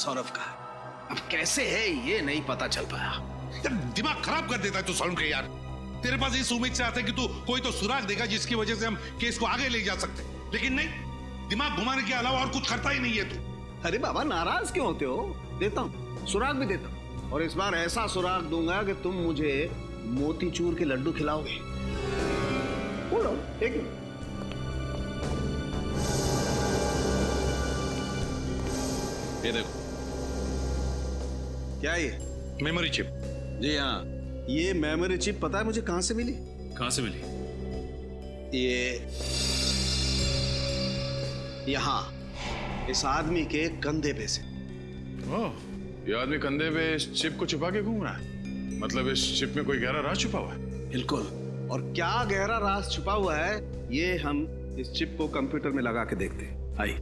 सौरभ का। अब कैसे है ये नहीं पता चल पाया। यार दिमाग खराब कर देता है तू सौरभ के यार। तेरे पास इस उम्मीद से आता है कि तू कोई तो सुराग देगा जिसकी वजह से हम केस को आगे ले जा सकते, लेकिन नहीं, दिमाग घुमाने के अलावा और कुछ करता ही नहीं है तू। अरे बाबा नाराज क्यों होते हो? देता हूँ, सुराग भी देता हूँ, और इस बार ऐसा सुराग दूंगा कि तुम मुझे मोतीचूर के लड्डू खिलाओगे। बोलो एक मिनट। ये देखो, क्या ये? Memory chip. जी हाँ, ये मेमोरी चिप पता है मुझे कहां से मिली? कहां से मिली? ये यहाँ इस आदमी के कंधे पे से। ओह, ये आदमी कंधे पे इस चिप को छुपा के घूम रहा है। मतलब इस चिप में कोई गहरा राज छुपा हुआ है। बिल्कुल, और क्या गहरा राज छुपा हुआ है ये हम इस चिप को कंप्यूटर में लगा के देखते हैं। आइए।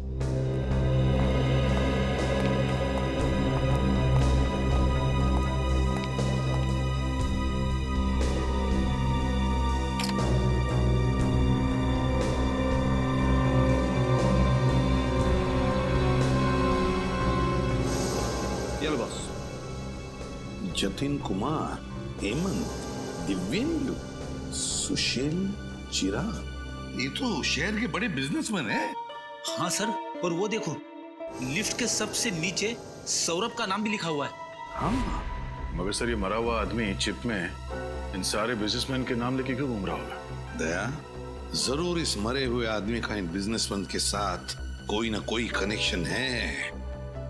चलो बॉस। जतिन कुमार, हेमंत, दिव्येंदु, सुशील, चिराग, ये तो शहर के बड़े बिजनेसमैन हैं। हाँ सर, और वो देखो लिफ्ट के सबसे नीचे सौरभ का नाम भी लिखा हुआ है। हाँ, मगर सर ये मरा हुआ आदमी चिप में इन सारे बिजनेसमैन के नाम लेके क्यों घूम रहा होगा? दया, जरूर इस मरे हुए आदमी का इन बिजनेसमैन के साथ कोई ना कोई कनेक्शन है,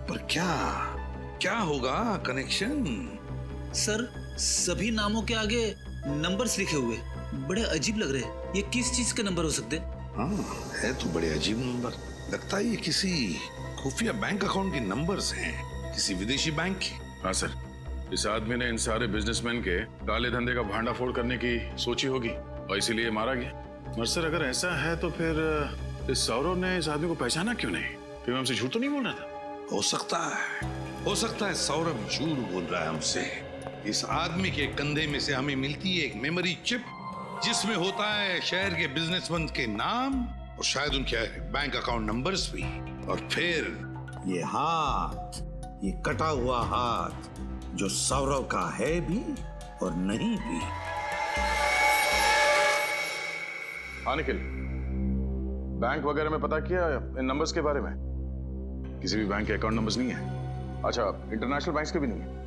पर क्या होगा कनेक्शन? सर सभी नामों के आगे नंबर्स लिखे हुए, बड़े अजीब लग रहे हैं। ये किस चीज के नंबर हो सकते हैं? हाँ, है तो बड़े अजीब नंबर। लगता है ये किसी खुफिया बैंक अकाउंट के नंबर्स हैं, किसी विदेशी बैंक के। हाँ सर, इस आदमी ने इन सारे बिजनेसमैन के काले धंधे का भांडाफोड़ करने की सोची होगी और इसीलिए मारा गया। और सर अगर ऐसा है तो फिर इस सौरभ ने इस आदमी को पहचाना क्यों नहीं? फिर हमसे झूठ तो नहीं बोल रहा था? हो सकता है सौरभ झूठ बोल रहा है हमसे। इस आदमी के कंधे में से हमें मिलती है एक मेमोरी चिप जिसमें होता है शहर के बिजनेसमैन के नाम और शायद उनके बैंक अकाउंट नंबर्स भी। और फिर ये हाथ, ये कटा हुआ हाथ जो सौरभ का है भी और नहीं भी। हाँ निखिल, बैंक वगैरह में पता किया इन नंबर्स के बारे में? किसी भी बैंक के अकाउंट नंबर्स नहीं है। अच्छा, इंटरनेशनल बैंक्स के भी नहीं है।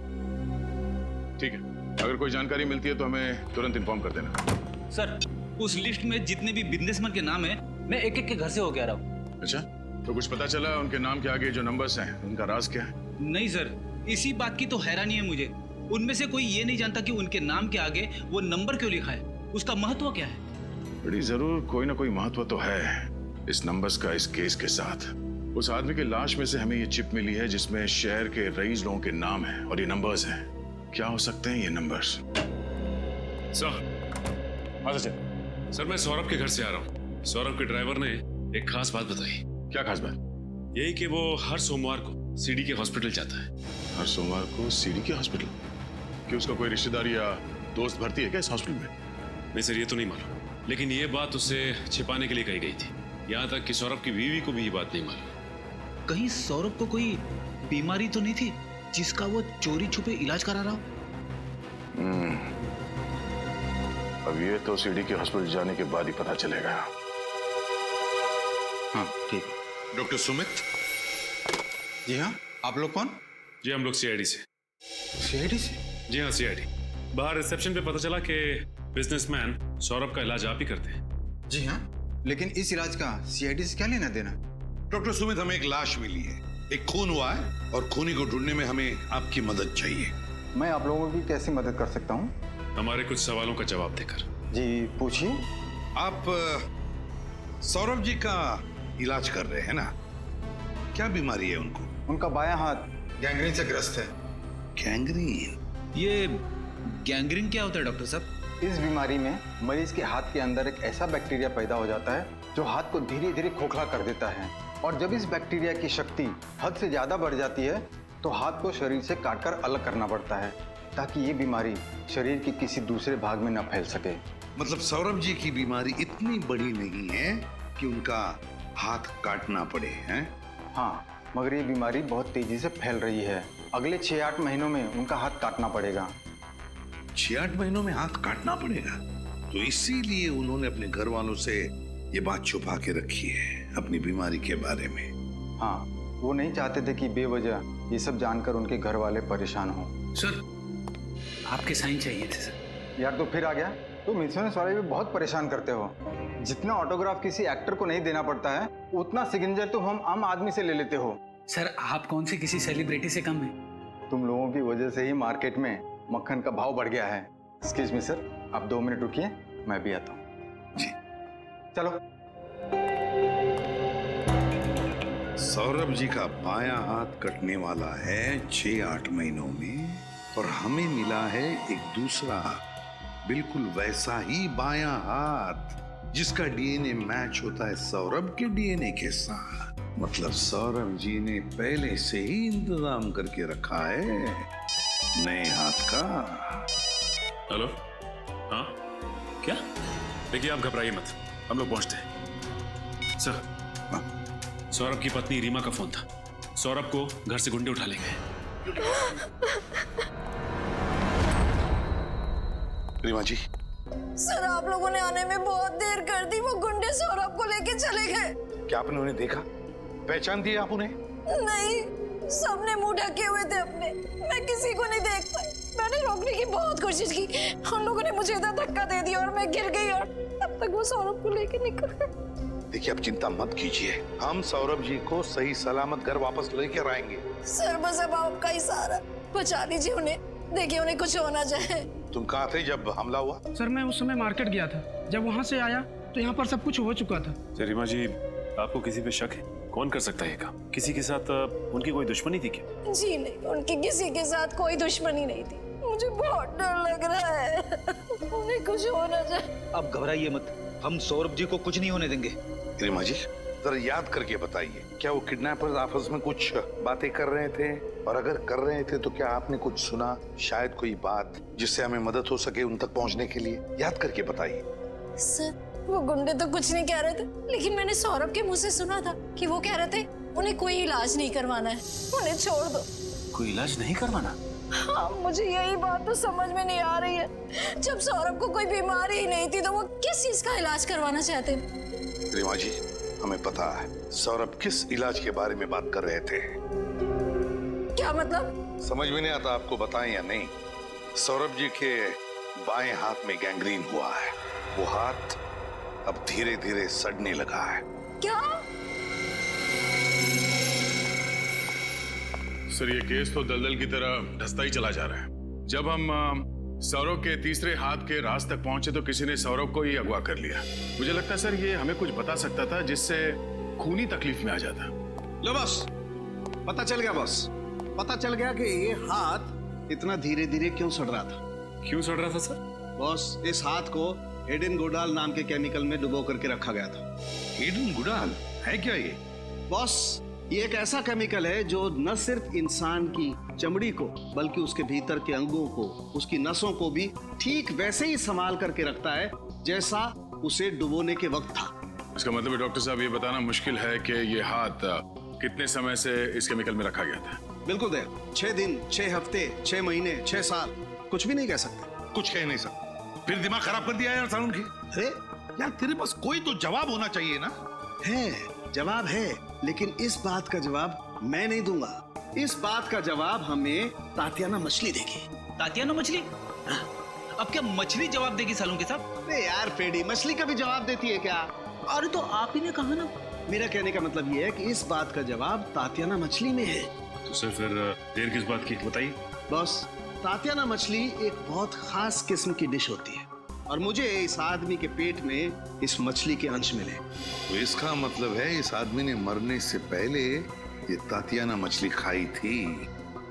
ठीक है, अगर कोई जानकारी मिलती है तो हमें तुरंत इन्फॉर्म कर देना। सर उस लिस्ट में जितने भी बिजनेसमैन के नाम है मैं एक एक के घर से होके आ रहा हूँ। अच्छा, तो कुछ पता चला उनके नाम के आगे जो नंबर्स हैं उनका राज क्या है? नहीं सर, इसी बात की तो हैरानी है मुझे। उनमें से कोई ये नहीं जानता कि उनके नाम के आगे वो नंबर क्यों लिखा है, उसका महत्व क्या है। बड़ी जरूर कोई ना कोई महत्व तो है इस नंबर्स का इस केस के साथ। उस आदमी की लाश में से हमें ये चिप मिली है जिसमें शहर के रईस लोगों के नाम हैं और ये नंबर्स हैं। क्या हो सकते हैं ये नंबर्स? सर, हाँ सचिन। सर मैं सौरभ के घर से आ रहा हूँ। सौरभ के ड्राइवर ने एक खास बात बताई। क्या खास बात? यही कि वो हर सोमवार को सीडी के हॉस्पिटल जाता है। हर सोमवार को सीडी के हॉस्पिटल? कि उसका कोई रिश्तेदार या दोस्त भर्ती है क्या इस हॉस्पिटल में? नहीं सर, ये तो नहीं मालूम, लेकिन ये बात उससे छिपाने के लिए कही गई थी। यहाँ तक कि सौरभ की बीवी को भी ये बात नहीं मालूम। कहीं सौरभ को कोई बीमारी तो नहीं थी जिसका वो चोरी छुपे इलाज करा रहा हो? अब ये तो सीडी के हॉस्पिटल जाने के बाद ही पता चलेगा। हाँ ठीक है। डॉक्टर सुमित। जी हाँ, आप लोग कौन? जी हम लोग सीआईडी से। सीआईडी से? जी हाँ सीआईडी। बाहर रिसेप्शन पे पता चला कि बिजनेसमैन सौरभ का इलाज आप ही करते हैं। जी हाँ, लेकिन इस इलाज का सीआईडी से क्या लेना देना? डॉक्टर सुमित, हमें एक लाश मिली है, एक खून हुआ है और खूनी को ढूंढने में हमें आपकी मदद चाहिए। मैं आप लोगों की कैसे मदद कर सकता हूँ? हमारे कुछ सवालों का जवाब देकर। जी पूछिए। आप सौरभ जी का इलाज कर रहे हैं ना? क्या बीमारी है उनको? उनका बायां हाथ गैंग्रीन से ग्रस्त है। गैंग्रीन? ये गैंग्रीन क्या होता है डॉक्टर साहब? इस बीमारी में मरीज के हाथ के अंदर एक ऐसा बैक्टीरिया पैदा हो जाता है जो हाथ को धीरे धीरे खोखला कर देता है, और जब इस बैक्टीरिया की शक्ति हद से ज्यादा बढ़ जाती है तो हाथ को शरीर से काटकर अलग करना पड़ता है ताकि ये बीमारी शरीर के किसी दूसरे भाग में न फैल सके। मतलब सौरभ जी की बीमारी इतनी बड़ी नहीं है कि उनका हाथ काटना पड़े हैं? हाँ, मगर ये बीमारी बहुत तेजी से फैल रही है। अगले 6-8 महीनों में उनका हाथ काटना पड़ेगा। 6-8 महीनों में हाथ काटना पड़ेगा? तो इसीलिए उन्होंने अपने घर वालों से ये बात छुपा के रखी है अपनी बीमारी के बारे में। हाँ, वो नहीं चाहते थे कि बेवजह ये सब जानकर उनके घर वाले परेशान हों। सर, आपके साइन चाहिए थे सर। यार तो फिर आ गया। तुम इंश्योरेंस वाले भी बहुत परेशान करते हो। जितना ऑटोग्राफ किसी एक्टर को नहीं देना पड़ता है, उतना सिग्नेचर तो हम आम आदमी से ले लेते हो। सर, आप कौन से किसी सेलिब्रिटी से कम है? तुम लोगों की वजह से ही मार्केट में मक्खन का भाव बढ़ गया है। एक्सक्यूज मी सर, आप 2 मिनट रुकिए, मैं भी आता हूँ। जी चलो। सौरभ जी का बायां हाथ कटने वाला है 6-8 महीनों में, और हमें मिला है एक दूसरा बिल्कुल वैसा ही बायां हाथ जिसका डीएनए मैच होता है सौरभ के डीएनए के साथ। मतलब सौरभ जी ने पहले से ही इंतजाम करके रखा है नए हाथ का। हेलो, हाँ क्या? देखिए आप घबराइए मत, हम लोग पहुंचते हैं। सर, सौरभ की पत्नी रीमा का फोन था। सौरभ को घर से गुंडे उठा ले गए। रीमा जी, सर आप लोगों ने आने में बहुत देर कर दी। वो गुंडे सौरभ को लेके चले गए। क्या आपने उन्हें देखा? पहचान दिया आप उन्हें? नहीं, सबने मुंह ढके हुए थे अपने। मैं किसी को नहीं देख पाई। मैंने रोकने की बहुत कोशिश की, उन लोगों ने मुझे इधर धक्का दे दिया और मैं गिर गई, और तब तक वो सौरभ को लेके निकल गए। देखिए, अब चिंता मत कीजिए, हम सौरभ जी को सही सलामत घर वापस लेकर आएंगे। सर बस अब आपका ही सहारा, बचा दीजिए उन्हें। देखिए उन्हें कुछ होना चाहे। तुम कहाँ थे जब हमला हुआ? सर मैं उस समय मार्केट गया था। जब वहाँ से आया तो यहाँ पर सब कुछ हो चुका था। रीमा जी, आपको किसी पे शक है? कौन कर सकता है ये काम? किसी के साथ उनकी कोई दुश्मनी थी क्या? जी नहीं, उनकी किसी के साथ कोई दुश्मनी नहीं थी। मुझे बहुत डर लग रहा है, उन्हें कुछ होना चाहिए। आप घबराइए मत, हम सौरभ जी को कुछ नहीं होने देंगे। रीमा जी, जरा याद करके बताइए, क्या वो किडनैपर्स आपस में कुछ बातें कर रहे थे? और अगर कर रहे थे तो क्या आपने कुछ सुना? शायद कोई बात जिससे हमें मदद हो सके उन तक पहुंचने के लिए। याद करके बताइए। सर वो गुंडे तो कुछ नहीं कह रहे थे, लेकिन मैंने सौरभ के मुंह से सुना था कि वो कह रहे थे उन्हें कोई इलाज नहीं करवाना है, उन्हें छोड़ दो। कोई इलाज नहीं करवाना? हाँ, मुझे यही बात तो समझ में नहीं आ रही है। जब सौरभ को कोई बीमारी ही नहीं थी तो वो किस चीज का इलाज करवाना चाहते? रीमा जी, हमें पता है सौरभ किस इलाज के बारे में बात कर रहे थे। क्या मतलब? समझ में नहीं आता आपको बताएं या नहीं? सौरभ जी के बाएं हाथ में गैंग्रीन हुआ है। वो हाथ अब धीरे धीरे सड़ने लगा है। क्या? सर, ये केस तो दलदल की तरह धंसता ही चला जा रहा है। जब हम सौरभ के तीसरे हाथ के राज तक पहुंचे तो किसी ने सौरभ को ही अगवा कर लिया। मुझे लगता है सर ये हमें कुछ बता सकता था जिससे खूनी तकलीफ में आ जाता। लो बस, पता चल गया बॉस। पता चल गया कि ये हाथ इतना धीरे धीरे क्यों सड़ रहा था। क्यों सड़ रहा था सर? बॉस, इस हाथ को एडेन गुडाल नाम के केमिकल में डुबो करके रखा गया था। एडेन गुडाल है क्या ये? बॉस, ये एक ऐसा केमिकल है जो न सिर्फ इंसान की चमड़ी को बल्कि उसके भीतर के अंगों को, उसकी नसों को भी ठीक वैसे ही संभाल करके रखता है जैसा उसे डुबोने के वक्त था। इसका मतलब है डॉक्टर साहब, ये बताना मुश्किल है कि ये हाथ कितने समय से इस केमिकल में रखा गया था। बिल्कुल देव, 6 दिन, 6 हफ्ते, 6 महीने, 6 साल, कुछ भी नहीं कह सकते। कुछ कह नहीं सकते। फिर दिमाग खराब कर दिया यार सारुण की। अरे यार तेरे पास कोई तो जवाब होना चाहिए ना। है, जवाब है, लेकिन इस बात का जवाब मैं नहीं दूंगा। इस बात का जवाब हमें तातियाना मछली देगी। तातियाना मछली? अब क्या मछली जवाब देगी सालों के साथ? अरे यार पेडी, मछली का भी जवाब देती है क्या? अरे तो आप ही ने कहा ना। मेरा कहने का मतलब ये है कि इस बात का जवाब तातियाना मछली में है। तो सर फिर देर किस बात की, बताइए। बॉस, तातियाना मछली एक बहुत खास किस्म की डिश होती है और मुझे इस आदमी के पेट में इस मछली के अंश मिले। तो इसका मतलब है इस आदमी ने मरने से पहले ये तातियाना मछली खाई थी।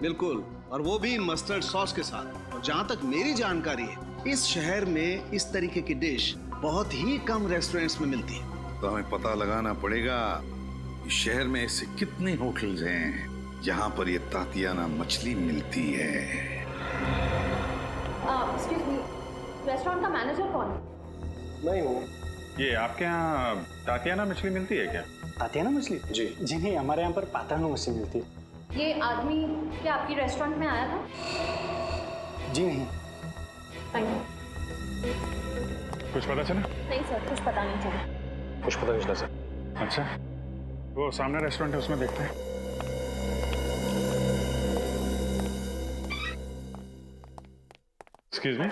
बिल्कुल, और वो भी मस्टर्ड सॉस के साथ। और जहाँ तक मेरी जानकारी है, इस शहर में इस तरीके की डिश बहुत ही कम रेस्टोरेंट्स में मिलती है। तो हमें पता लगाना पड़ेगा इस शहर में ऐसे कितने होटल्स हैं जहाँ पर ये तातियाना मछली मिलती है। एक्सक्यूज मी, रेस्टोरेंट का मैनेजर कौन है? मैं हूँ। ये आपके यहाँ तातियाना मछली मिलती है क्या? तातियाना मछली? जी जी नहीं, हमारे यहाँ पर पातानो मछली मिलती है। ये आदमी क्या आपकी रेस्टोरेंट में आया था? जी नहीं। Thank you. कुछ पता चला? नहीं सर, कुछ पता नहीं चला। कुछ पता नहीं चला सर। अच्छा, वो सामने रेस्टोरेंट है, उसमें देखते हैं। Excuse me.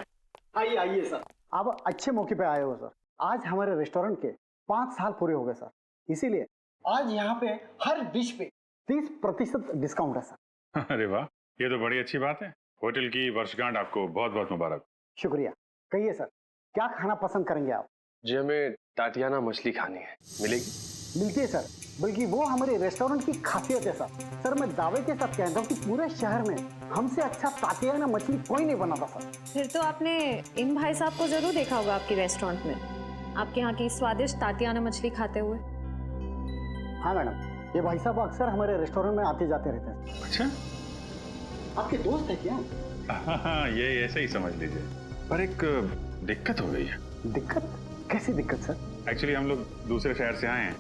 आइए आइए सर, आप अच्छे मौके पे आए हो सर। आज हमारे रेस्टोरेंट के 5 साल पूरे हो गए सर, इसीलिए आज यहाँ पे हर डिश पे 30% डिस्काउंट है सर। अरे वाह, ये तो बड़ी अच्छी बात है। होटल की वर्षगांठ आपको बहुत बहुत मुबारक। शुक्रिया। कहिए सर, क्या खाना पसंद करेंगे आप? जी हमें टाटियाना मछली खानी है, मिलेगी? मिलती है सर, बल्कि वो हमारे रेस्टोरेंट की खासियत है सर। सर मैं दावे के साथ कहता हूँ कि पूरे शहर में हमसे अच्छा टाटियाना मछली कोई नहीं बनाता सर। फिर तो आपने इन भाई साहब को जरूर देखा होगा आपके रेस्टोरेंट में, आपके यहाँ की स्वादिष्ट टाटियाना मछली खाते हुए। हाँ मैडम, ये भाई साहब अक्सर हमारे रेस्टोरेंट में आते जाते रहते हैं। अच्छा, आपके दोस्त है क्या? हाँ, ये ऐसे ही समझ लीजिए। पर एक दिक्कत हो गई है। दिक्कत? कैसी दिक्कत सर? एक्चुअली हम लोग दूसरे शहर से आए हैं,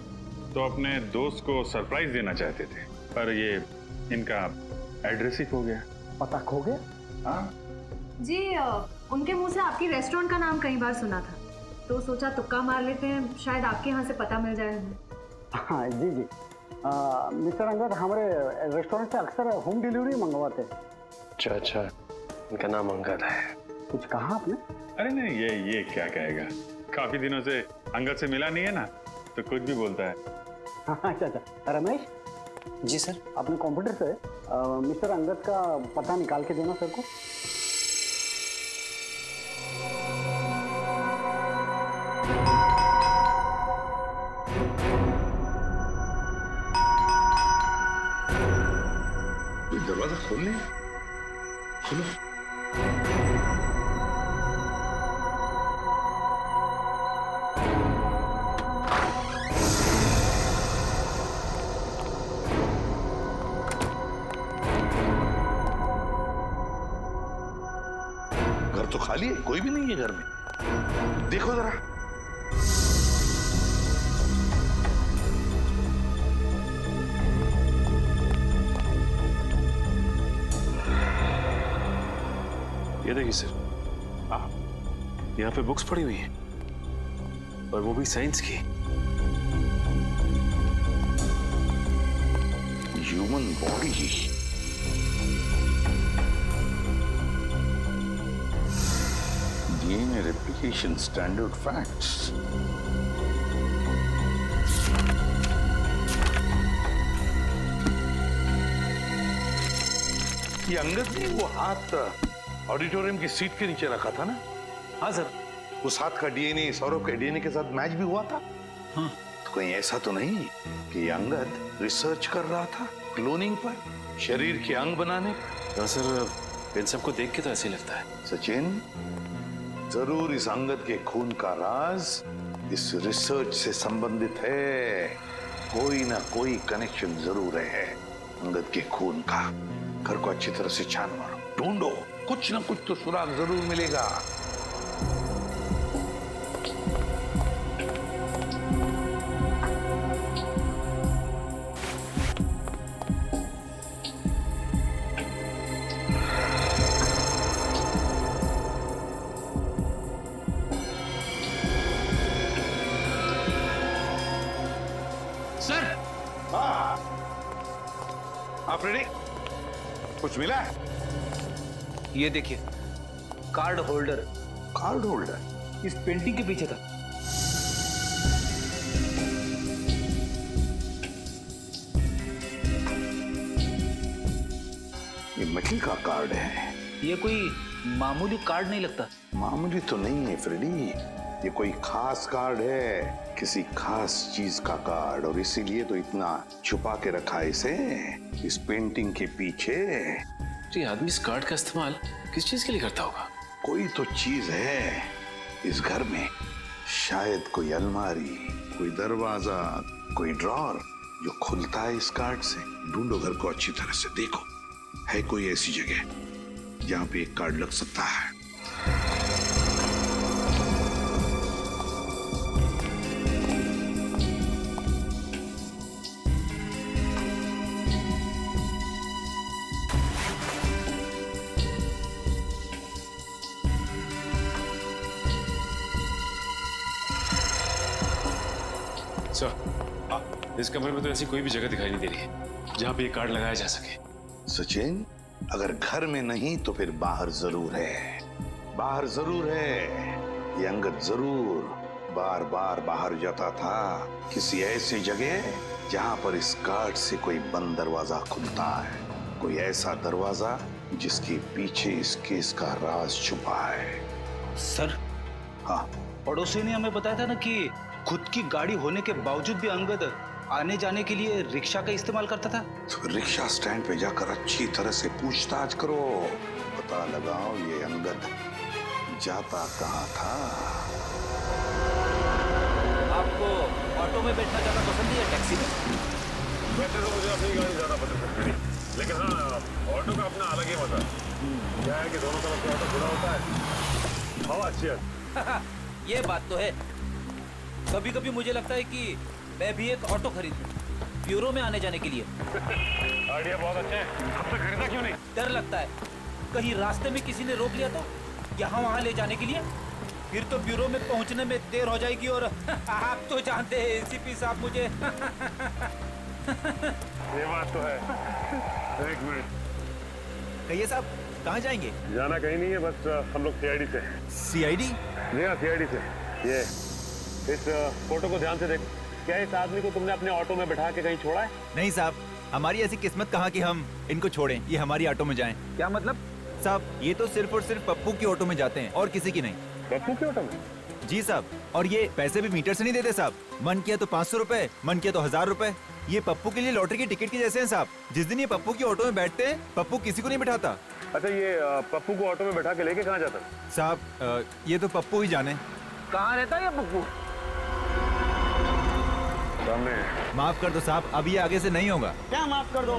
तो अपने दोस्त को सरप्राइज देना चाहते थे, पर ये इनका एड्रेस ही खो गया। पता खो गया? हाँ जी, उनके मुंह से आपकी रेस्टोरेंट का नाम कई बार सुना था, तो सोचा तुक्का मार लेते हैं, शायद आपके यहाँ से पता मिल जाए हमें। हाँ जी जी, मिस्टर अंगद हमारे रेस्टोरेंट से अक्सर होम डिलीवरी मंगवाते हैं। अच्छा अच्छा, इनका नाम अंगद है। कुछ कहा आपने? अरे नहीं, ये क्या कहेगा, काफी दिनों से अंगद से मिला नहीं है ना, तो कुछ भी बोलता है। अच्छा अच्छा, रमेश जी सर। अपने कंप्यूटर से मिस्टर अंगद का पता निकाल के देना सर को। दरवाजा खोल ले, खोलो। घर तो खाली है, कोई भी नहीं है घर में। देखो जरा। ये देखिए सर, यहाँ पे बुक्स पड़ी हुई हैं, और वो भी साइंस की। Human body, DNA replication standard facts. ये अंगद ने वो हाथ ऑडिटोरियम की सीट के नीचे रखा था ना? हाँ सर। उस हाथ का डीएनए सौरभ के डीएनए के साथ मैच भी हुआ था। हाँ। तो कहीं ऐसा तो नहीं कि अंगद रिसर्च कर रहा था क्लोनिंग पर, शरीर के अंग बनाने पर? हाँ सर, इन सबको देख के तो ऐसे ही लगता है। सचिन, जरूर इस अंगद के खून का राज इस रिसर्च से संबंधित है। कोई ना कोई कनेक्शन जरूर है अंगद के खून का। घर को अच्छी तरह से छान मारो, ढूंढो, कुछ ना कुछ तो सुराग जरूर मिलेगा। सर, आप रेडी? कुछ मिला है? ये देखिए, कार्ड होल्डर। कार्ड होल्डर इस पेंटिंग के पीछे था। ये मछली का कार्ड है। ये कोई मामूली कार्ड नहीं लगता। मामूली तो नहीं है फ्रेडी, ये कोई खास कार्ड है, किसी खास चीज का कार्ड, और इसीलिए तो इतना छुपा के रखा है इसे इस पेंटिंग के पीछे। तो ये आदमी इस कार्ड का इस्तेमाल किस चीज के लिए करता होगा? कोई तो चीज है इस घर में, शायद कोई अलमारी, कोई दरवाजा, कोई ड्रॉर जो खुलता है इस कार्ड से। ढूंढो घर को अच्छी तरह से, देखो है कोई ऐसी जगह जहां पे एक कार्ड लग सकता है। सर, इस कमरे में तो ऐसी कोई भी जगह दिखाई नहीं दे रही है जहाँ पे ये कार्ड लगाया जा सके। सचिन, अगर घर में नहीं तो फिर बाहर जरूर है, बाहर जरूर है। ये अंगद जरूर बार बार बाहर जाता था, किसी ऐसी जगह जहां पर इस कार्ड से कोई बंद दरवाजा खुलता है, कोई ऐसा दरवाजा जिसके पीछे इस केस का राज छुपा है। सर, हाँ, पड़ोसी ने हमें बताया था ना कि खुद की गाड़ी होने के बावजूद भी अंगद आने जाने के लिए रिक्शा का इस्तेमाल करता था। तो रिक्शा स्टैंड पे जाकर अच्छी तरह से पूछताछ करो, पता लगाओ ये अंगद जाता कहाँ था। आपको ऑटो में बैठना ज्यादा पसंद है या टैक्सी में? वैसे तो मुझे अपनी गाड़ी ज्यादा पसंद है, लेकिन हाँ, ऑटो का अपना अलग ही मजा है। क्या है कि दोनों तरफ से ऑटो खुला होता है, हवा अच्छी है। ये बात तो है। कभी कभी मुझे लगता है कि मैं भी एक ऑटो खरीद लूं, ब्यूरो में आने जाने के लिए। आइडिया बहुत अच्छा है, अब तक खरीदा क्यों नहीं? डर लगता है कहीं रास्ते में किसी ने रोक लिया तो, यहाँ वहाँ ले जाने के लिए, फिर तो ब्यूरो में पहुँचने में देर हो जाएगी। और आप तो जानते हैं एसीपी साहब मुझे। ये बात तो है। एक मिनट, कहिए साहब, कहाँ जाएंगे? जाना कहीं नहीं है, बस हम लोग सीआईडी से। सीआईडी? जी हाँ, सीआईडी से। ये इस फोटो को ध्यान से देख। क्या इस आदमी को तुमने अपने ऑटो में बैठा के कहीं छोड़ा है? नहीं साहब, हमारी ऐसी किस्मत कहाँ कि हम इनको छोड़ें, ये हमारी ऑटो में जाएं। क्या मतलब? साहब, ये तो सिर्फ और सिर्फ पप्पू की ऑटो में जाते हैं और किसी की नहीं। पप्पू की ऑटो में? जी साहब, और ये पैसे भी मीटर से नहीं देते साहब। मन किया तो 500 रुपए, मन किया तो 1000 रुपए। ये पप्पू के लिए लॉटरी की टिकट के जैसे हैं साहब। जिस दिन ये पप्पू की ऑटो में बैठते हैं, पप्पू किसी को नहीं बिठाता। अच्छा, ये पप्पू को ऑटो में बैठा के लेके कहाँ जाता है? साहब, ये तो पप्पू ही जाने। कहाँ रहता है ये पप्पू? सामने। माफ कर दो साहब, अब ये आगे से नहीं होगा। क्या माफ कर दो?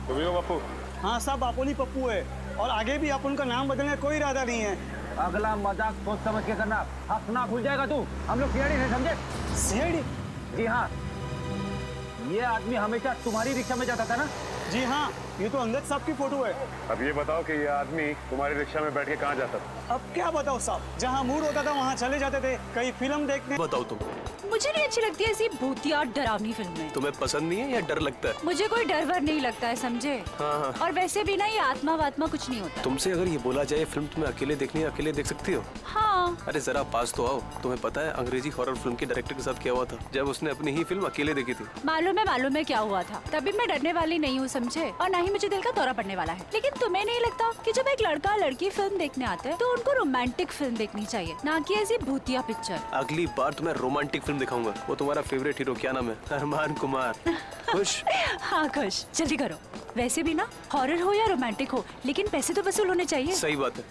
तुम ही हो पप्पू? हाँ साहब, अपोली पप्पू है, और आगे भी अपन का नाम बदलने का कोई इरादा नहीं है। अगला मजाक सोच समझ के करना, हंसना भूल जाएगा तू। हम लोग सीआईडी से, समझे? सीआईडी? जी हाँ, ये आदमी हमेशा तुम्हारी रिक्शा में जाता था ना? जी हाँ, ये तो अंगद साहब की फोटो है। अब ये बताओ कि ये आदमी तुम्हारी रिक्शा में बैठ के कहाँ जाता था? अब क्या बताओ साहब, जहाँ मूड होता था वहाँ चले जाते थे, कहीं फिल्म देखने। बताओ तुम। मुझे नहीं अच्छी लगती ऐसी भूतिया डरावनी फिल्में। तुम्हें पसंद नहीं है या डर लगता है? मुझे कोई डर वर नहीं लगता है, समझे? हाँ। और वैसे भी ना ये आत्मा वात्मा कुछ नहीं होता। तुमसे अगर ये बोला जाए फिल्म तुम्हें अकेले देखनी है, अकेले देख सकती हो? हाँ। अरे जरा पास तो आओ। तुम्हें पता है अंग्रेजी हॉरर फिल्म के डायरेक्टर के साथ क्या हुआ था जब उसने अपनी ही फिल्म अकेले देखी थी? मालूम है क्या हुआ था। तभी मैं डरने वाली नहीं हूँ, समझे? और ना ही मुझे दिल का दौरा पड़ने वाला है। लेकिन तुम्हें नहीं लगता कि जब एक लड़का लड़की फिल्म देखने आते हैं तो उनको रोमांटिक फिल्म देखनी चाहिए, ना कि ऐसी भूतिया पिक्चर? अगली बार तुम्हें रोमांटिक फिल्म दिखाऊंगा। वो तुम्हारा फेवरेट हीरो क्या नाम है? अरमान कुमार। खुश? हाँ खुश। जल्दी करो। वैसे भी ना, हॉरर हो या रोमांटिक हो, लेकिन पैसे तो वसूल होने चाहिए। सही बात है।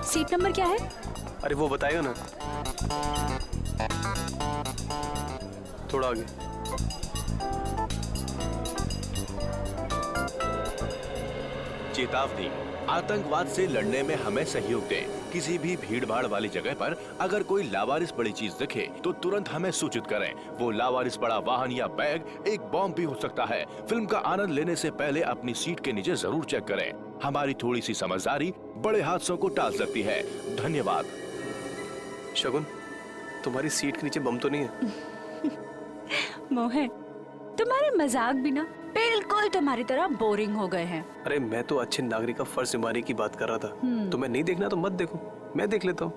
सीट नंबर क्या है? अरे वो बताएगा ना, थोड़ा आगे। चेतावनी, आतंकवाद से लड़ने में हमें सहयोग दें। किसी भी भीड़ भाड़ वाली जगह पर अगर कोई लावारिस बड़ी चीज दिखे तो तुरंत हमें सूचित करें। वो लावारिस बड़ा वाहन या बैग एक बॉम्ब भी हो सकता है। फिल्म का आनंद लेने से पहले अपनी सीट के नीचे जरूर चेक करें। हमारी थोड़ी सी समझदारी बड़े हादसों को टाल सकती है। धन्यवाद। शगुन, तुम्हारी सीट के नीचे बम तो नहीं है? मोहन, तुम्हारे मजाक भी ना बिल्कुल तुम्हारी तरह बोरिंग हो गए हैं। अरे मैं तो अच्छे नागरिक का फर्ज निभाने की बात कर रहा था। तुम्हें नहीं देखना तो मत देखो, मैं देख लेता हूँ।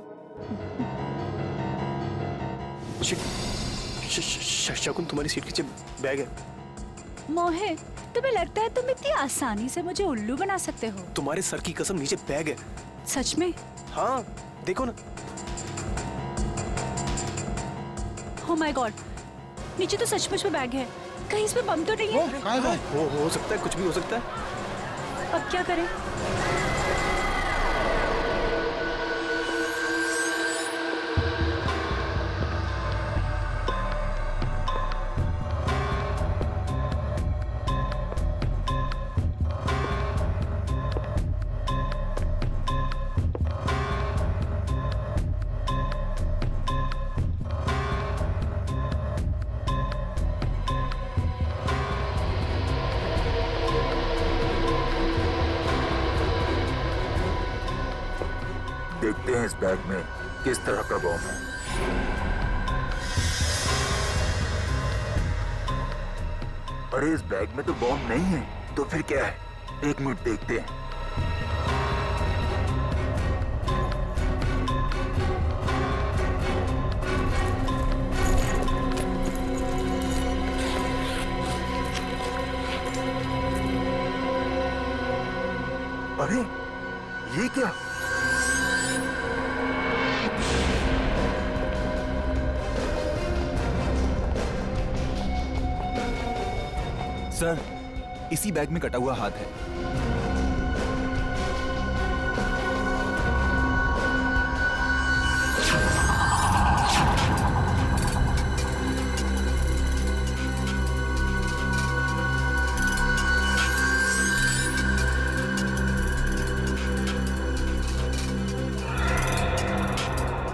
शगुन, तुम्हारी सीट के नीचे बैग है। मोहे, तुम्हें लगता है तुम इतनी आसानी से मुझे उल्लू बना सकते हो? तुम्हारे सर की कसम, नीचे बैग है। सच में? हाँ, देखो ना। Oh my God, नीचे तो सचमुच में बैग है। कहीं इसमें बम तो नहीं है? हो सकता है, कुछ भी हो सकता है। अब क्या करें? इस बैग में किस तरह का बॉम्ब है। अरे इस बैग में तो बॉम्ब नहीं है, तो फिर क्या है? एक मिनट देखते हैं। अरे ये क्या? सर, इसी बैग में कटा हुआ हाथ है।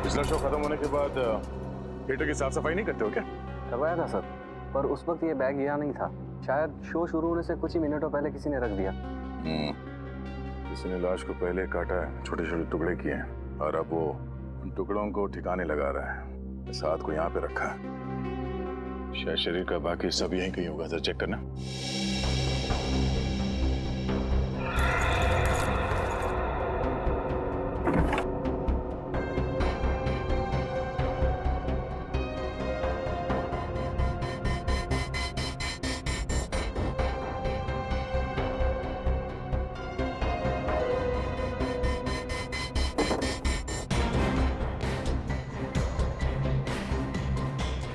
पिछला शो खत्म होने के बाद थिएटर की साफ सफाई नहीं करते हो क्या? करवाया था सर, पर उस वक्त ये बैग यहाँ नहीं था। शायद शो शुरू होने से कुछ ही मिनटों पहले किसी ने रख दिया। किसी ने लाश को पहले काटा है, छोटे छोटे टुकड़े किए हैं और अब वो उन टुकड़ों को ठिकाने लगा रहा है। इस हाथ को यहाँ पे रखा है। शायद शरीर का बाकी सब यहीं कहीं होगा। जरा चेक करना।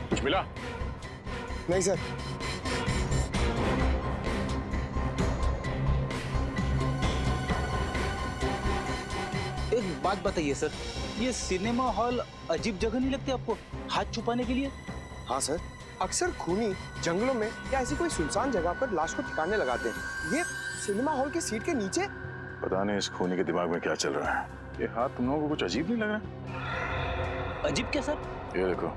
कुछ मिला? नहीं सर। एक बात बताइए सर, ये सिनेमा हॉल अजीब जगह नहीं लगती आपको हाथ छुपाने के लिए? हाँ सर, अक्सर खूनी जंगलों में या ऐसी कोई सुनसान जगह पर लाश को ठिकाने लगाते हैं। ये सिनेमा हॉल की सीट के नीचे। पता नहीं इस खूनी के दिमाग में क्या चल रहा है। ये हाथ तुम लोगों को कुछ अजीब नहीं लग रहा? अजीब क्या सर? ये देखो,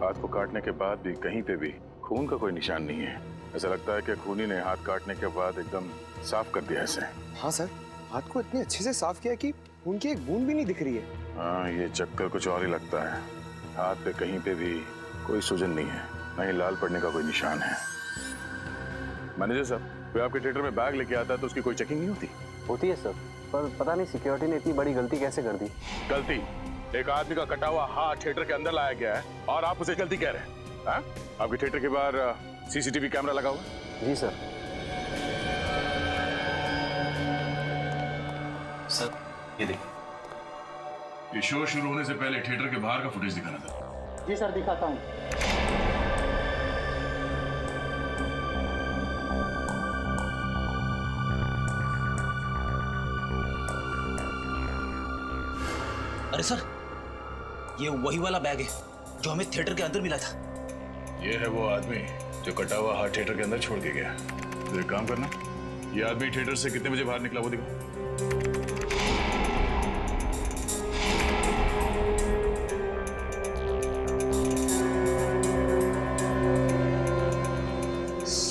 हाथ को काटने के बाद भी कहीं पे भी खून का कोई निशान नहीं है। ऐसा लगता है कि खूनी ने हाथ काटने के बाद एकदम साफ कर दिया इसे। हाँ सर, हाथ को इतने अच्छे से साफ किया कि उनकी एक बूंद भी नहीं दिख रही है। हाँ, ये चक्कर कुछ और ही लगता है। हाथ पे कहीं पे भी कोई सूजन नहीं है, न ही लाल पड़ने का कोई निशान है। मैनेजर साहब, कोई आपके थिएटर में बैग लेके आता है तो उसकी कोई चेकिंग नहीं होती? होती है सर, पर पता नहीं सिक्योरिटी ने इतनी बड़ी गलती कैसे कर दी। गलती? एक आदमी का कटा हुआ हाथ थिएटर के अंदर लाया गया है और आप उसे गलती कह रहे हैं? हाँ? आपके थिएटर के बाहर सीसीटीवी कैमरा लगा हुआ है? जी सर। सर ये देखिए, ये शो शुरू होने से पहले थिएटर के बाहर का फुटेज दिखाना था। जी सर, दिखाता हूँ। अरे सर, ये वही वाला बैग है जो हमें थिएटर के अंदर मिला था। ये है वो आदमी जो कटा हुआ हाथ थिएटर के अंदर छोड़ के गया। तो एक काम करना, ये आदमी थिएटर से कितने बजे बाहर निकला वो दिखाओ।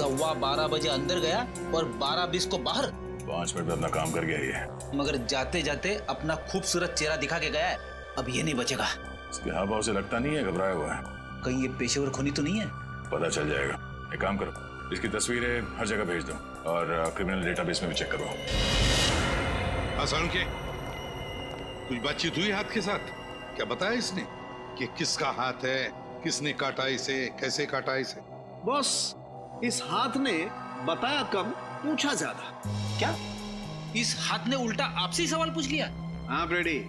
12:15 बजे अंदर गया और 12:20 को बाहर। 5 मिनट में अपना काम कर गया ये। मगर जाते जाते अपना खूबसूरत चेहरा दिखा के गया है। अब ये नहीं बचेगा। इसके हाव भाव से लगता नहीं है घबराया हुआ है। कहीं ये पेशेवर खूनी तो नहीं है? पता चल जाएगा। एक काम करो, इसकी तस्वीरें हर जगह भेज दो और क्रिमिनल डेटाबेस में भी चेक करवाओ। आसान के कुछ बातचीत हुई हाथ के साथ? क्या बताया इसने कि किसका हाथ है, किसने काटा इसे, कैसे काटा इसे? बॉस, इस हाथ ने बताया कम, पूछा ज्यादा। क्या इस हाथ ने उल्टा आपसे ही सवाल पूछ लिया? हाँ ब्रेडी,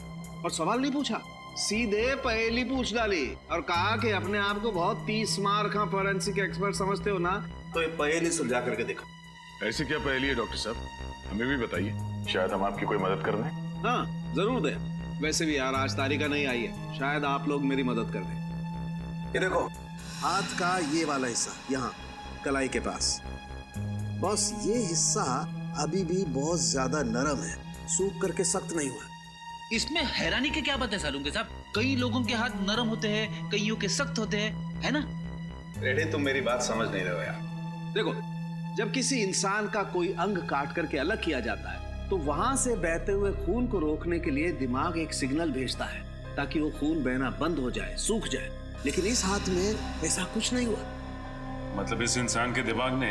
और सवाल नहीं पूछा, सीधे पहेली पूछ डाली और कहा कि अपने आप को बहुत 30 मार का फोरेंसिक एक्सपर्ट समझते हो ना, तो ये पहेली सुलझा करके देखो। ऐसी क्या पहेली है डॉक्टर साहब, हमें भी बताइए, शायद हम आपकी कोई मदद कर दें। हाँ जरूर दे। वैसे भी यार आज तारीखा नहीं आई है, शायद आप लोग मेरी मदद कर दें। ये देखो, हाथ का ये वाला हिस्सा यहाँ कलाई के पास, बस ये हिस्सा अभी भी बहुत ज्यादा नरम है, सूख करके सख्त नहीं हुआ। इसमें हैरानी की क्या बात है सालुंके साहब? कई लोगों के हाथ नरम होते हैं, कईयों के सख्त होते हैं, है ना? रेडे, तुम मेरी बात समझ नहीं रहे हो यार। देखो, जब किसी इंसान का कोई अंग काट करके अलग किया जाता है तो वहां से बहते हुए खून को रोकने के लिए दिमाग एक सिग्नल भेजता है ताकि वो खून बहना बंद हो जाए, सूख जाए। लेकिन इस हाथ में ऐसा कुछ नहीं हुआ। मतलब इस इंसान के दिमाग ने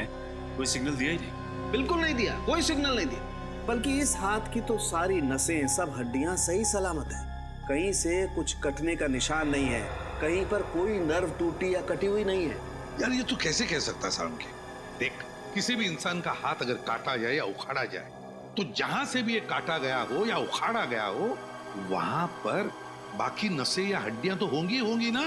कोई सिग्नल दिया ही नहीं? बिल्कुल नहीं दिया, कोई सिग्नल नहीं दिया। बल्कि इस हाथ की तो सारी नसें, सब हड्डियां सही सलामत है। कहीं से कुछ कटने का निशान नहीं है, कहीं पर कोई नर्व टूटी या कटी हुई नहीं है। यार ये तू कैसे कह सकता सालम के? देख, किसी भी इंसान का हाथ अगर काटा जाए या उखाड़ा जाए तो जहां से भी ये काटा गया हो या उखाड़ा गया हो वहां पर बाकी नसें या हड्डियां तो होंगी होंगी ना।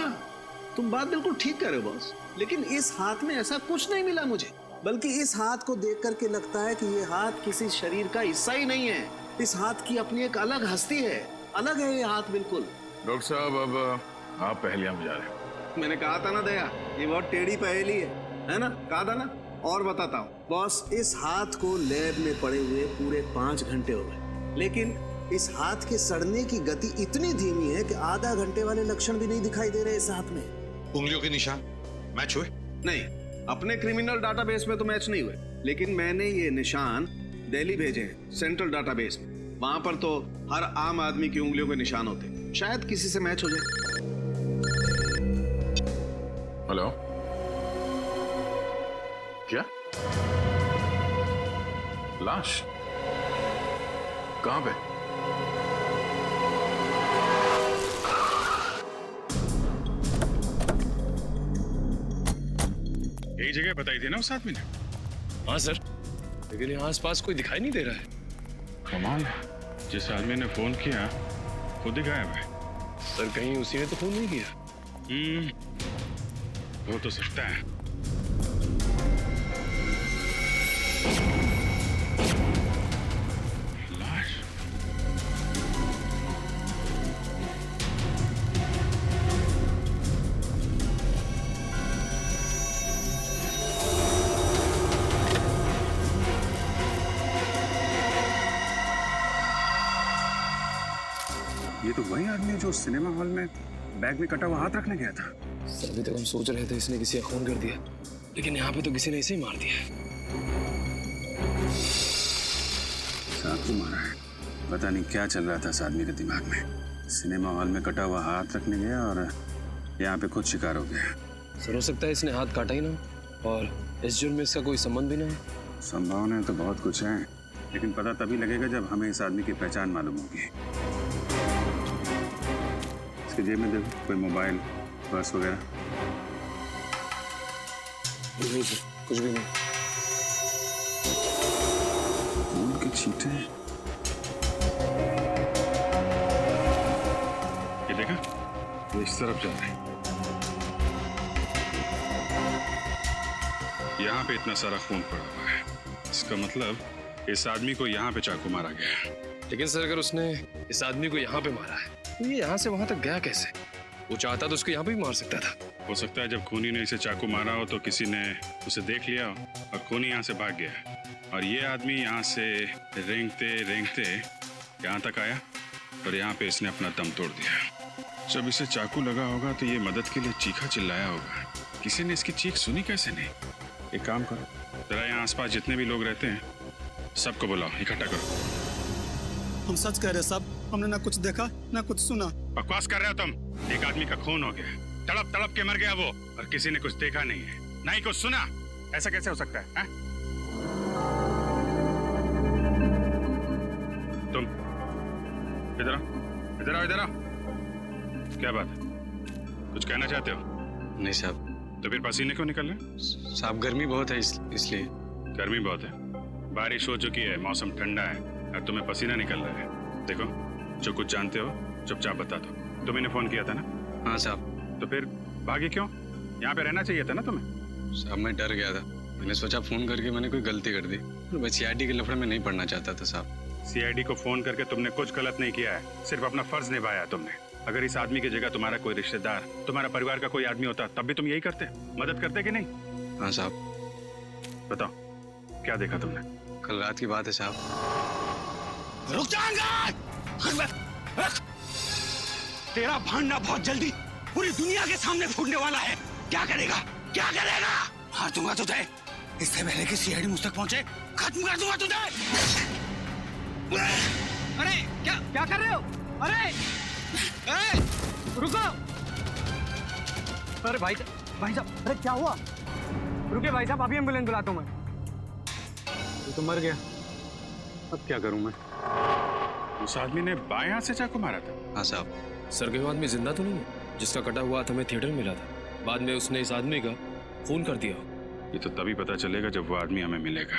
तुम बात बिल्कुल ठीक कर रहे हो बॉस, लेकिन इस हाथ में ऐसा कुछ नहीं मिला मुझे। बल्कि इस हाथ को देख करके लगता है कि ये हाथ किसी शरीर का हिस्सा ही नहीं है। इस हाथ की अपनी एक अलग हस्ती है, अलग है ये हाथ बिल्कुल। डॉक्टर साहब, अब आप पहेलियां बुझा रहे हैं। मैंने कहा था ना दया, ये बहुत टेढ़ी पहेली है ना? कहा था ना। और बताता हूँ बॉस, इस हाथ को लैब में पड़े हुए पूरे 5 घंटे हो गए, लेकिन इस हाथ के सड़ने की गति इतनी धीमी है कि आधा घंटे वाले लक्षण भी नहीं दिखाई दे रहे इस हाथ में। उंगलियों के निशान मैच हुए? नहीं, अपने क्रिमिनल डाटाबेस में तो मैच नहीं हुए, लेकिन मैंने ये निशान दिल्ली भेजे हैं सेंट्रल डाटाबेस में। वहां पर तो हर आम आदमी की उंगलियों के निशान होते, शायद किसी से मैच हो जाए। हेलो, क्या लाश कहां पे? यही जगह बताई थी ना उस आदमी ने? हाँ सर, लेकिन यहाँ आसपास कोई दिखाई नहीं दे रहा है। कमाल है, जिस आदमी ने फोन किया खुद ही गायब है। सर कहीं उसी ने तो फोन नहीं किया? हो तो सकता है। लाश? ये तो वही आदमी है जो सिनेमा हॉल में बैग में कटा हुआ हाथ रखने गया था। सर अभी तक हम सोच रहे थे इसने किसी का खून कर दिया, लेकिन यहाँ पे तो किसी ने इसे ही मार दिया। चाकू मारा है। पता नहीं क्या चल रहा था इस आदमी के दिमाग में। सिनेमा हॉल में कटा हुआ हाथ रखने गया और यहाँ पे खुद शिकार हो गया। सर हो सकता है इसने हाथ काटा ही ना और इस जुर्म में इसका कोई संबंध भी ना है। संभावनाएं तो बहुत कुछ है, लेकिन पता तभी लगेगा जब हमें इस आदमी की पहचान मालूम होगी। इसके जेब में देखो, कोई मोबाइल, पर्स वगैरह? नहीं सर, कुछ भी नहीं। खून के छींटे। ये देखा, वो इस तरफ जा रहा है। यहाँ पे इतना सारा खून पड़ा हुआ है, इसका मतलब इस आदमी को यहाँ पे चाकू मारा गया है। लेकिन सर अगर उसने इस आदमी को यहाँ पे मारा है तो ये यहाँ से वहां तक गया कैसे? वो चाहता तो उसको यहाँ पे भी मार सकता था। हो सकता है जब खूनी ने इसे चाकू मारा हो तो किसी ने उसे देख लिया हो और खूनी यहाँ से भाग गया और ये आदमी यहाँ से रेंगते रेंगते यहाँ तक आया और यहाँ पे इसने अपना दम तोड़ दिया। जब इसे चाकू लगा होगा तो ये मदद के लिए चीखा चिल्लाया होगा। किसी ने इसकी चीख सुनी कैसे नहीं? एक काम करो, जरा यहाँ आसपास जितने भी लोग रहते हैं सबको बुलाओ, इकट्ठा करो। हम सच कह रहे साहब, हमने ना कुछ देखा ना कुछ सुना। बकवास कर रहे हो तुम। एक आदमी का खून हो गया, तड़प तड़प के मर गया वो, और किसी ने कुछ देखा नहीं है, ना ही कुछ सुना। ऐसा कैसे हो सकता है? तुम इधर आओ, इधर आओ, इधर आओ। क्या बात है, कुछ कहना चाहते हो? नहीं साहब। तो फिर पसीने क्यों निकल रहे? साहब गर्मी बहुत है इसलिए। गर्मी बहुत है? बारिश हो चुकी है, मौसम ठंडा है और तुम्हें पसीना निकल रहा है। देखो, जो कुछ जानते हो चुपचाप बता दो। तुम्हें फोन किया था ना? हाँ साहब। तो फिर भागे क्यों? यहाँ पे रहना चाहिए था ना तुम्हें। साहब मैं डर गया था, मैंने सोचा फोन करके मैंने कोई गलती कर दी। मैं सीआईडी के लफड़े में नहीं पड़ना चाहता था साहब। सीआईडी को फोन करके तुमने कुछ गलत नहीं किया है, सिर्फ अपना फर्ज निभाया तुमने। अगर इस आदमी की जगह तुम्हारा कोई रिश्तेदार, तुम्हारा परिवार का कोई आदमी होता तब भी तुम यही करते, मदद करते कि नहीं? हाँ साहब। बताओ क्या देखा तुमने? कल रात की बात है साहब। रुक जाएंगे। तेरा भांडा बहुत जल्दी पूरी दुनिया के सामने फूटने वाला है। क्या करेगा, क्या करेगा? मार दूंगा तुझे, इससे पहले कि सीआईडी मुझ तक पहुंचे खत्म कर दूंगा तुझे। अरे क्या कर रहे हो? अरे रुको! अरे भाई साहब, अरे क्या हुआ? रुके भाई साहब, अभी एम्बुलेंस बुलाता हूँ मैं। तू तो मर गया, अब क्या करूं मैं? उस आदमी ने बाएं हाथ से चाकू मारा था। हाँ साहब। सर के वो आदमी जिंदा तो नहीं है जिसका कटा हुआ हाथ हमें थिएटर में मिला था? बाद में उसने इस आदमी का खून कर दिया। ये तो तभी पता चलेगा जब वो आदमी हमें मिलेगा।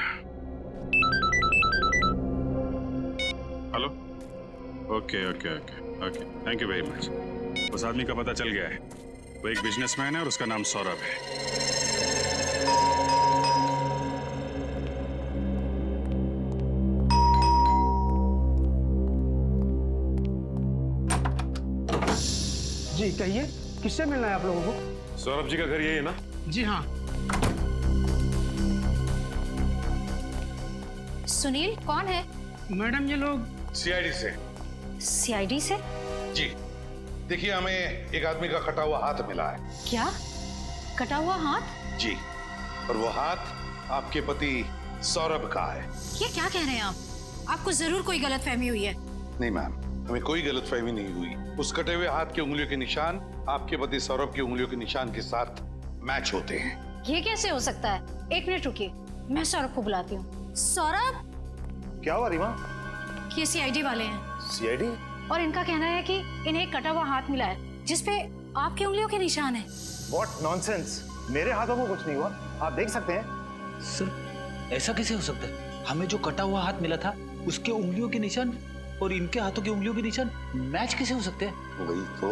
Hello? Okay okay okay okay, thank you very much. उस आदमी का पता चल गया है, वो एक बिजनेसमैन है और उसका नाम सौरभ है। जी कहिए, किससे मिलना है आप लोगों को? सौरभ जी का घर यही है ना? जी हाँ। सुनील कौन है? मैडम ये लोग सीआईडी से। सीआईडी से? जी देखिए, हमें एक आदमी का कटा हुआ हाथ मिला है। क्या? कटा हुआ हाथ? जी, और वो हाथ आपके पति सौरभ का है। ये क्या कह रहे हैं आप? आपको जरूर कोई गलतफहमी हुई है। नहीं मैम, हमें कोई गलतफहमी नहीं हुई। उस कटे हुए हाथ की उंगलियों के निशान आपके पति सौरभ की उंगलियों के निशान के साथ मैच होते हैं। ये कैसे हो सकता है? एक मिनट रुकिए, मैं सौरभ को बुलाती हूँ। सौरभ! क्या हुआ रीमा? ये सीआईडी वाले हैं। सीआईडी? और इनका कहना है कि इन्हें एक कटा हुआ हाथ मिला है जिसपे आपकी उंगलियों के निशान है। What nonsense! मेरे हाथों को कुछ नहीं हुआ, आप देख सकते हैं। सर ऐसा कैसे हो सकता है? हमें जो कटा हुआ हाथ मिला था उसके उंगलियों के निशान और इनके हाथों की उंगलियों के निशान मैच कैसे हो सकते हैं? वही तो,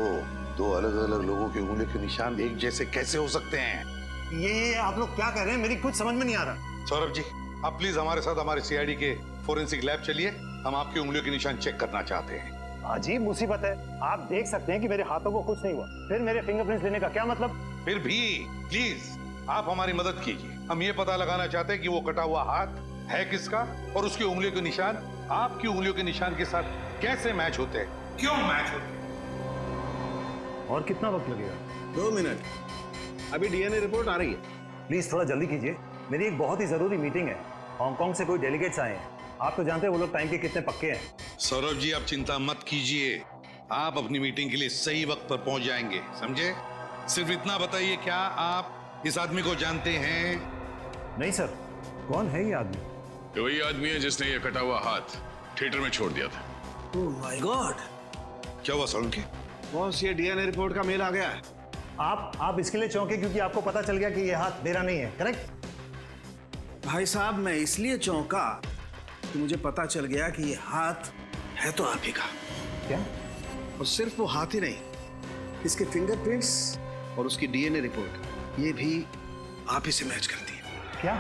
दो अलग अलग लोगों की उंगलियों के निशान एक जैसे कैसे हो सकते हैं? ये आप लोग क्या कह रहे हैं? मेरी कुछ समझ में नहीं आ रहा। सौरभ जी, आप प्लीज हमारे साथ हमारे सीआईडी के फोरेंसिक लैब चलिए, हम आपकी उंगलियों के निशान चेक करना चाहते हैं। अजीब मुसीबत है, आप देख सकते हैं कि मेरे हाथों को कुछ नहीं हुआ, फिर मेरे फिंगरप्रिंट्स लेने का क्या मतलब? फिर भी प्लीज आप हमारी मदद कीजिए, हम ये पता लगाना चाहते हैं कि वो कटा हुआ हाथ है किसका और उसकी उंगलियों के निशान आपकी उंगलियों के निशान के साथ कैसे मैच होते हैं, क्यों मैच होते हैं। और कितना वक्त लगेगा? 2 मिनट, अभी डीएनए रिपोर्ट आ रही है। प्लीज थोड़ा जल्दी कीजिए, मेरी एक बहुत ही जरूरी मीटिंग है। हांगकांग से कोई डेलीगेट्स आए हैं, आप तो जानते हैं वो लोग टाइम के कितने पक्के हैं। सौरभ जी, आप चिंता मत कीजिए, आप अपनी मीटिंग के लिए सही वक्त पर पहुंच जाएंगे, समझे? सिर्फ इतना बताइए, क्या आप इस आदमी को जानते हैं? नहीं सर, कौन है ये आदमी? तो वही आदमी है जिसने ये कटा हुआ हाथ थिएटर में छोड़ दिया था। Oh my God! क्या हुआ सौरभ के? बॉस, ये डीएनए रिपोर्ट का मेल आ गया है। आप इसके लिए चौंके क्योंकि आपको पता चल गया कि ये हाथ मेरा नहीं है, करेक्ट? भाई साहब, मैं इसलिए चौंका कि मुझे पता चल गया कि ये हाथ है तो आप ही का। क्या? और सिर्फ वो हाथ ही नहीं, इसके फिंगरप्रिंट्स और उसकी डीएनए रिपोर्ट, ये भी आप ही से मैच करती है। क्या?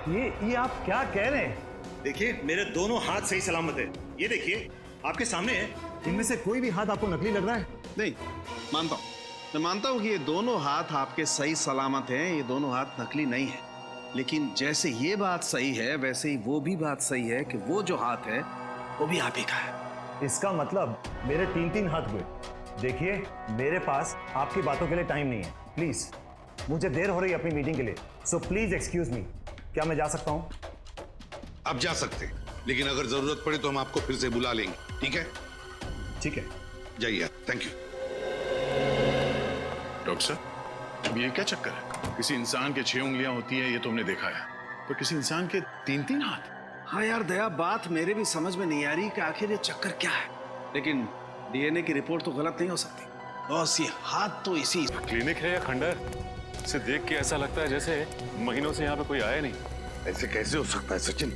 ये आप क्या कह रहे हैं? देखिए, मेरे दोनों हाथ सही सलामत है, ये देखिए आपके सामने है। इनमें से कोई भी हाथ आपको नकली लग रहा है? नहीं, मानता हूं, मैं मानता हूं कि ये दोनों हाथ आपके सही सलामत हैं, ये दोनों हाथ नकली नहीं है। लेकिन जैसे ये बात सही है, वैसे ही वो भी बात सही है कि वो जो हाथ है वो भी आप ही का है। इसका मतलब मेरे 3 हाथ हुए। देखिए, मेरे पास आपकी बातों के लिए टाइम नहीं है, प्लीज। मुझे देर हो रही है अपनी मीटिंग के लिए, सो प्लीज एक्सक्यूज मी। क्या मैं जा सकता हूँ? आप जा सकते हैं, लेकिन अगर जरूरत पड़े तो हम आपको फिर से बुला लेंगे, ठीक है? ठीक है, जाइए, थैंक यू। डॉक्टर साहब, ये क्या चक्कर है? किसी इंसान के 6 उंगलियां होती है, ये तो हमने देखा है, तो किसी इंसान के 3 हाथ? हाँ यार दया, बात मेरे भी समझ में नहीं आ रही कि आखिर ये चक्कर क्या है। लेकिन डीएनए की रिपोर्ट तो गलत नहीं हो सकती। बॉस, ये हाथ तो इसी क्लिनिक है या खंडर? इसे देख के ऐसा लगता है जैसे महीनों से यहाँ पे कोई आया नहीं। ऐसे कैसे हो सकता है सचिन?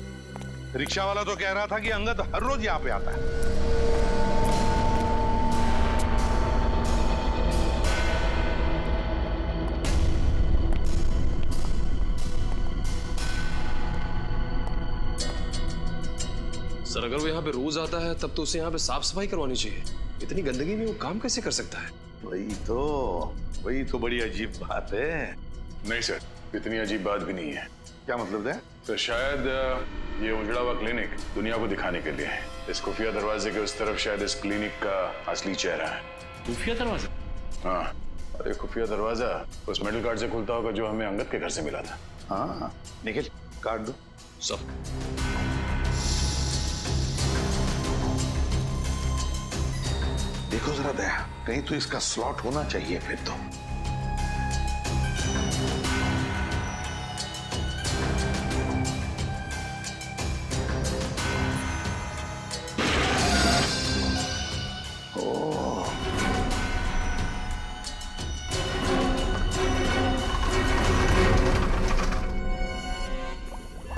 रिक्शा वाला तो कह रहा था कि अंगद हर रोज यहाँ पे आता है। सर, अगर वो यहाँ पे रोज आता है तब तो उसे यहाँ पे साफ सफाई करवानी चाहिए। इतनी गंदगी में वो काम कैसे कर सकता है? वही तो बड़ी अजीब बात है। नहीं सर, इतनी अजीब बात भी नहीं है। क्या मतलब है? तो शायद ये उजड़ा हुआ क्लिनिक दुनिया को दिखाने के लिए है। इस खुफिया दरवाजे के उस तरफ शायद इस क्लिनिक का असली चेहरा है। खुफिया दरवाजा? हाँ, अरे खुफिया दरवाजा उस मेटल कार्ड से खुलता होगा जो हमें अंगद के घर से मिला था। हाँ, निखिल कार्ड दो। सब देखो जरा दया, कहीं तो इसका स्लॉट होना चाहिए फिर तो।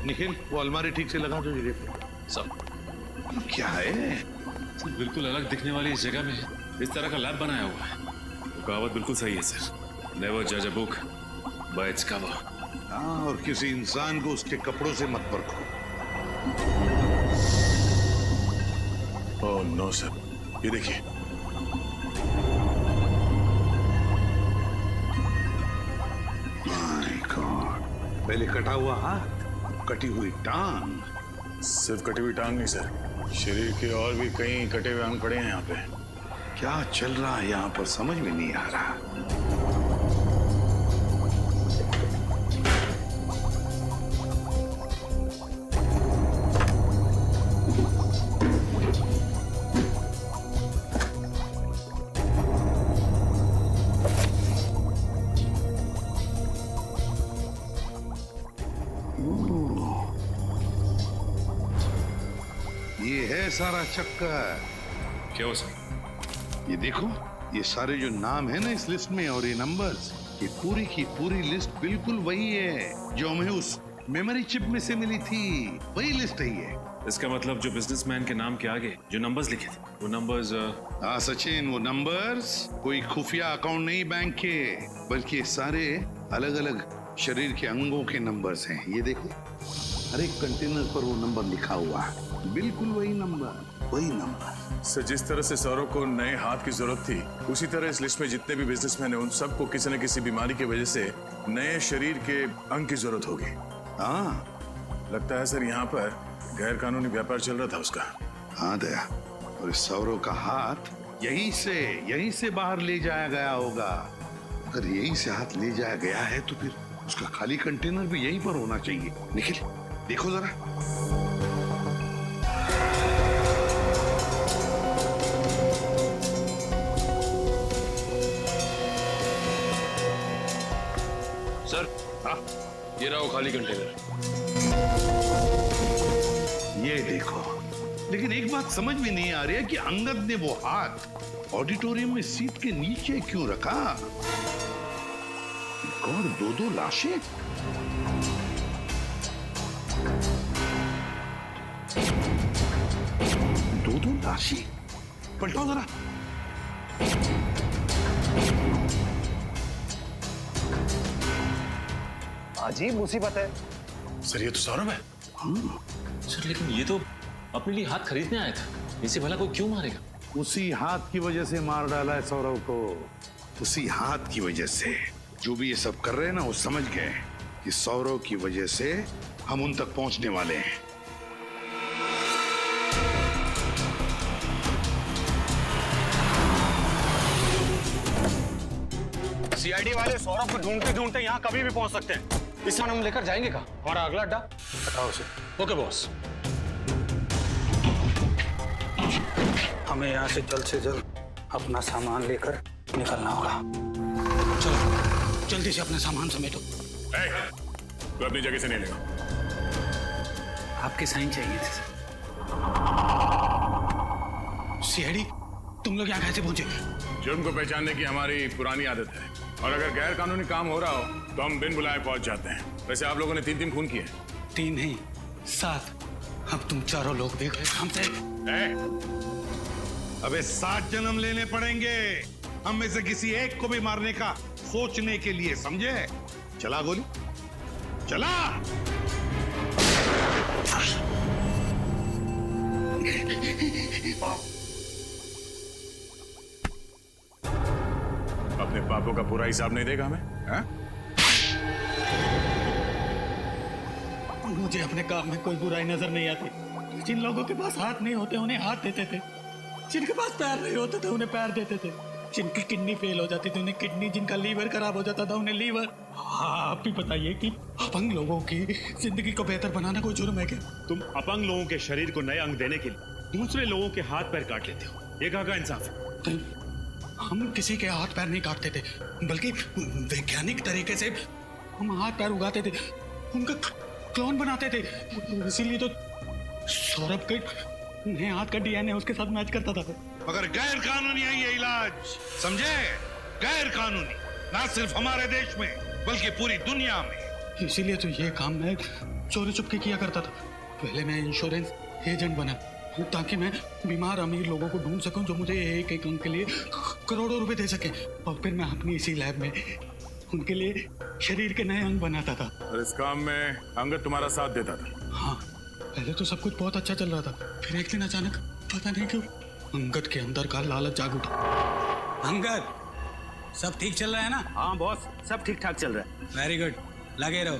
निखिल, वो अलमारी ठीक से लगा दो जगह पे। सब क्या है? सर, बिल्कुल अलग दिखने वाली इस जगह में इस तरह का लैब बनाया हुआ है। वो कहावत बिल्कुल सही है सर, नेवर जज a book by its cover. हाँ, और किसी इंसान को उसके कपड़ों से मत परखो। ओह नो सर, ये देखिए। माय गॉड, पहले कटा हुआ हाथ, कटी हुई टांग। सिर्फ कटी हुई टांग नहीं सर, शरीर के और भी कई कटे हुए अंग पड़े हैं यहाँ पे। क्या चल रहा है यहाँ पर समझ में नहीं आ रहा। ये है सारा चक्कर। क्या हो सर? ये देखो, ये सारे जो नाम है ना इस लिस्ट में और ये नंबर्स, ये पूरी की पूरी लिस्ट बिल्कुल वही है जो हमें उस मेमोरी चिप में से मिली थी। वही लिस्ट है ये। इसका मतलब जो बिजनेसमैन के नाम के आगे जो नंबर्स लिखे थे वो नंबर्स। हाँ सचिन, वो नंबर्स कोई खुफिया अकाउंट नहीं बैंक के, बल्कि सारे अलग अलग शरीर के अंगों के नंबर्स हैं। ये देखो, हर एक कंटेनर पर वो नंबर लिखा हुआ है, बिल्कुल वही नंबर, वही नंबर। सर, जिस तरह से सौरभ को नए हाथ की जरूरत थी, उसी तरह इस लिस्ट में जितने भी बिजनेसमैन हैं उन सबको किसी न किसी बीमारी की वजह से नए शरीर के अंग की जरूरत होगी। हाँ, लगता है सर यहाँ पर गैर कानूनी व्यापार चल रहा था उसका। हाँ दया, और इस सौरभ का हाथ यहीं से बाहर ले जाया गया होगा। अगर यहीं से हाथ ले जाया गया है तो फिर उसका खाली कंटेनर भी यहीं पर होना चाहिए। निखिल, देखो जरा। सर, हाँ, ये रहा वो खाली कंटेनर। ये देखो, लेकिन एक बात समझ में नहीं आ रही है कि अंगद ने वो हाथ ऑडिटोरियम में सीट के नीचे क्यों रखा? और दो लाशें। दो लाशें, पलटाओ जरा। अजीब मुसीबत है। सर, ये तो सौरभ है। सर, लेकिन ये तो अपने लिए हाथ खरीदने आया था, इसे भला कोई क्यों मारेगा? उसी हाथ की वजह से मार डाला है सौरभ को, उसी हाथ की वजह से। जो भी ये सब कर रहे हैं ना, वो समझ गए कि सौरभ की वजह से हम उन तक पहुंचने वाले हैं। सीआईडी वाले सौरभ को ढूंढते ढूंढते यहाँ कभी भी पहुंच सकते हैं। इस हम लेकर जाएंगे कहाँ? हमारा अगला अड्डा? बताओ उसे। Okay boss. हमें यहाँ से जल्द अपना सामान लेकर निकलना होगा। चलो जल्दी से अपना सामान समेटो। तो अपनी जगह से नहीं लेगा। आपके साइन चाहिए थे। सीआईडी, तुम लोग यहाँ कैसे पहुंचे? जुर्म को पहचानने की हमारी पुरानी आदत है, और अगर गैर कानूनी काम हो रहा हो तो हम बिन बुलाए पहुंच जाते हैं। वैसे आप लोगों ने 3 खून किए। 3 नहीं, 7। अब तुम चारों लोग देख रहे हमसे। अबे 7 जन्म लेने पड़ेंगे हम में से किसी एक को भी मारने का सोचने के लिए, समझे? चला गोली, चला। अपने पापों का पूरा हिसाब नहीं देगा हमें? हा? मुझे अपने काम में कोई बुराई नजर नहीं आती। जिन लोगों के पास हाथ नहीं होते उन्हें हाथ देते थे, जिनके पास पैर नहीं होते थे उन्हें पैर देते थे, जिनकी किडनी फेल हो जाती थी उन्हें किडनी, जिनका लीवर खराब हो जाता था उन्हें लीवर। आप भी बताइए कि अपंग लोगों की जिंदगी को बेहतर बनाना कोई जुर्म है क्या? तुम अपंग लोगों के शरीर को नए अंग देने के लिए दूसरे लोगों के हाथ पैर काट लेते हो, ये कहाँ का इंसाफ है? हम किसी के हाथ पैर नहीं काटते थे, बल्कि वैज्ञानिक तरीके से हम हाथ पैर उगाते थे, उनका क्लोन बनाते थे। इसीलिए तो सौरभ के नए हाथ का डीएनए उसके साथ मैच करता था। मगर गैर कानूनी है ये इलाज, समझे? गैर कानूनी, ना सिर्फ हमारे देश में बल्कि पूरी दुनिया में। इसीलिए तो ये काम मैं चोरी चुपके किया करता था। पहले मैं इंश्योरेंस एजेंट बना ताकि मैं बीमार अमीर लोगों को ढूंढ सकूं जो मुझे एक एक अंक के लिए करोड़ों रुपए दे सके, और फिर मैं अपनी इसी लैब में उनके लिए शरीर के नए अंग बनाता था। और इस काम में अंगद तुम्हारा साथ देता था? हाँ, पहले तो सब कुछ बहुत अच्छा चल रहा था, फिर एक दिन अचानक पता नहीं क्यों अंगद के अंदर का लालच जाग उठा। अंगद, सब ठीक चल रहा है ना? हाँ बॉस, सब ठीक ठाक चल रहा है। वेरी गुड, लगे रहो।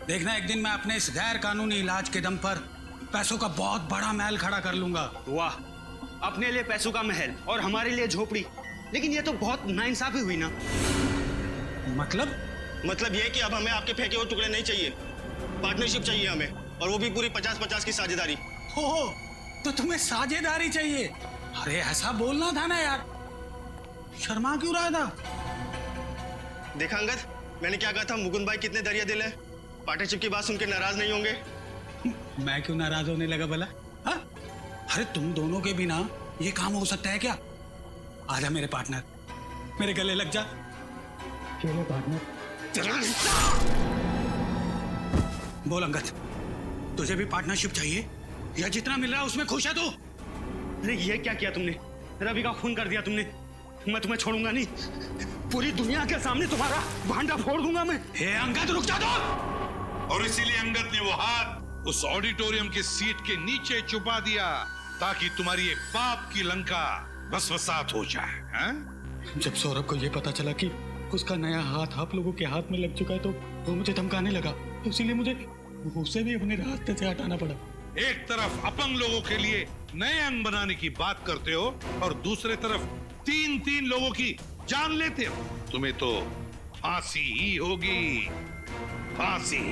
देखना एक दिन मैं अपने इस गैर कानूनी इलाज के दम पर पैसों का बहुत बड़ा महल खड़ा कर लूंगा। वाह, अपने लिए पैसों का महल और हमारे लिए झोपड़ी। लेकिन ये तो बहुत नाइंसाफी हुई ना। मतलब ये कि अब हमें आपके फेंके हुए टुकड़े नहीं चाहिए, पार्टनरशिप चाहिए हमें, और वो भी पूरी 50-50 की साझेदारी। हो, तो तुम्हें साझेदारी चाहिए? अरे ऐसा बोलना था ना यार, शर्मा क्यों रहा था? देखा अंगद, मैंने क्या कहा था? मुकुंद भाई कितने दरिया दिल है। पार्टनरशिप की बात सुन के नाराज नहीं होंगे? मैं क्यों नाराज होने लगा भला? हाँ? अरे तुम दोनों के बिना ये काम हो सकता है क्या? आजा मेरे पार्टनर, मेरे गले लग जा। चलो पार्टनर। बोल अंगद, तुझे भी पार्टनरशिप चाहिए या जितना मिल रहा है उसमें खुश है तू? अरे ये क्या किया तुमने? रवि का खून कर दिया तुमने। मैं तुम्हें छोड़ूंगा नहीं, पूरी दुनिया के सामने तुम्हारा भांडा फोड़ दूंगा मैं। हे अंगद, रुक जा तो। और इसीलिए अंगद ने वो हाथ उस ऑडिटोरियम के सीट के नीचे छुपा दिया ताकि तुम्हारी ये पाप की लंका भस्मसात हो जाए। हैं? जब सौरभ को ये पता चला कि उसका नया हाथ आप लोगों के हाथ में लग चुका है तो वो मुझे धमकाने लगा, इसीलिए मुझे उसे भी अपने रास्ते से हटाना पड़ा। एक तरफ अपंग लोगों के लिए नए अंग बनाने की बात करते हो और दूसरे तरफ 3-3 लोगों की जान लेते हो। तुम्हें तो फांसी ही होगी, फांसी।